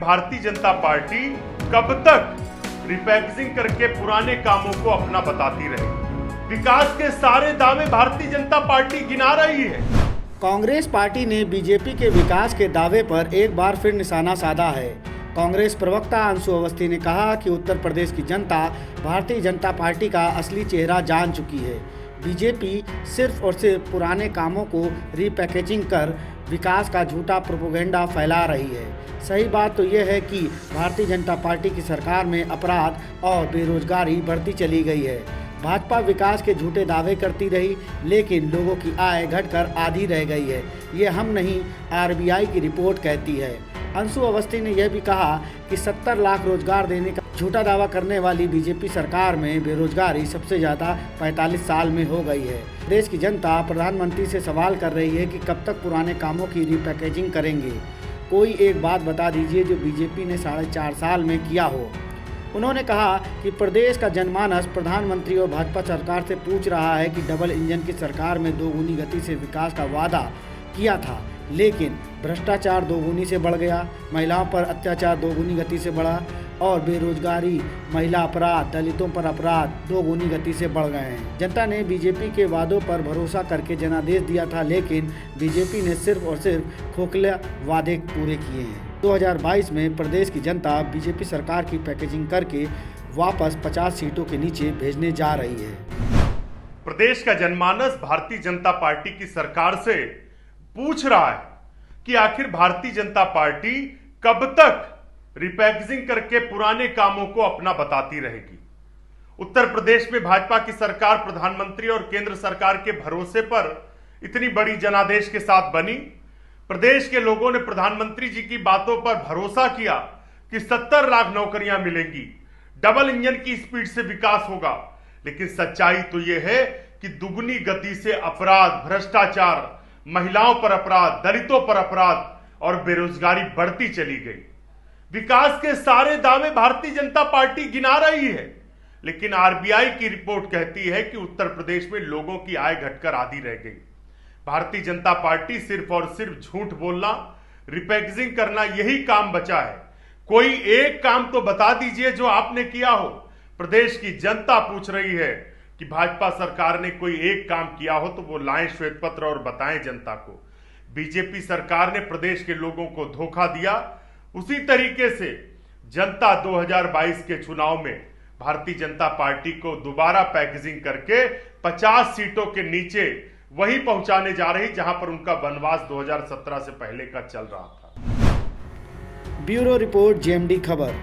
Bharatiya Janata party कब तक रिपैकेजिंग करके पुराने कामों को अपना बताती रहेगी। विकास के सारे दावे भारतीय जनता पार्टी गिना रही है। कांग्रेस पार्टी ने बीजेपी के विकास के दावे पर एक बार फिर निशाना साधा है। कांग्रेस प्रवक्ता अंशु अवस्थी ने कहा कि उत्तर प्रदेश की जनता भारतीय जनता पार्टी का असली चेहरा जान चुकी है। बीजेपी सिर्फ और सिर्फ पुराने कामों को रीपैकेजिंग कर विकास का झूठा प्रोपेगेंडा फैला रही है। सही बात तो यह है कि भारतीय जनता पार्टी की सरकार में अपराध और बेरोजगारी बढ़ती चली गई है। भाजपा विकास के झूठे दावे करती रही, लेकिन लोगों की आय घटकर आधी रह गई है। ये हम नहीं, आरबीआई की रिपोर्ट कहती है। अंशु अवस्थी ने यह भी कहा कि 70 लाख रोजगार देने का झूठा दावा करने वाली बीजेपी सरकार में बेरोजगारी सबसे ज़्यादा 45 साल में हो गई है। देश की जनता प्रधानमंत्री से सवाल कर रही है कि कब तक पुराने कामों की रीपैकेजिंग करेंगे। कोई एक बात बता दीजिए जो बीजेपी ने 4.5 साल में किया हो। उन्होंने कहा कि प्रदेश का जनमानस प्रधानमंत्री और भाजपा सरकार से पूछ रहा है कि डबल इंजन की सरकार में दोगुनी गति से विकास का वादा किया था, लेकिन भ्रष्टाचार दोगुनी से बढ़ गया, महिलाओं पर अत्याचार दोगुनी गति से बढ़ा और बेरोजगारी, महिला अपराध, दलितों पर अपराध दोगुनी गति से बढ़ गए हैं। जनता ने बीजेपी के वादों पर भरोसा करके जनादेश दिया था, लेकिन बीजेपी ने सिर्फ और सिर्फ खोखले वादे पूरे किए हैं। 2022 में प्रदेश की जनता बीजेपी सरकार की पैकेजिंग करके वापस 50 सीटों के नीचे भेजने जा रही है। प्रदेश का जनमानस भारतीय जनता पार्टी की सरकार से पूछ रहा है कि आखिर भारतीय जनता पार्टी कब तक रिपैकेजिंग करके पुराने कामों को अपना बताती रहेगी। उत्तर प्रदेश में भाजपा की सरकार प्रधानमंत्री और केंद्र सरकार के भरोसे पर इतनी बड़ी जनादेश के साथ बनी। प्रदेश के लोगों ने प्रधानमंत्री जी की बातों पर भरोसा किया कि 70 लाख नौकरियां मिलेंगी, डबल इंजन की स्पीड से विकास होगा, लेकिन सच्चाई तो यह है कि दुगनी गति से अपराध, भ्रष्टाचार, महिलाओं पर अपराध, दलितों पर अपराध और बेरोजगारी बढ़ती चली गई। विकास के सारे दावे भारतीय जनता पार्टी गिना रही है, लेकिन आरबीआई की रिपोर्ट कहती है कि उत्तर प्रदेश में लोगों की आय घटकर आधी रह गई। भारतीय जनता पार्टी सिर्फ और सिर्फ झूठ बोलना, रिपैकेजिंग करना, यही काम बचा है। कोई एक काम तो बता दीजिए जो आपने किया हो। प्रदेश की जनता पूछ रही है कि भाजपा सरकार ने कोई एक काम किया हो तो वो लाएं श्वेत पत्र और बताएं जनता को। बीजेपी सरकार ने प्रदेश के लोगों को धोखा दिया। उसी तरीके से जनता 2022 के चुनाव में भारतीय जनता पार्टी को दोबारा पैकेजिंग करके 50 सीटों के नीचे वही पहुंचाने जा रही जहां पर उनका वनवास 2017 से पहले का चल रहा था। ब्यूरो रिपोर्ट, जेएमडी खबर।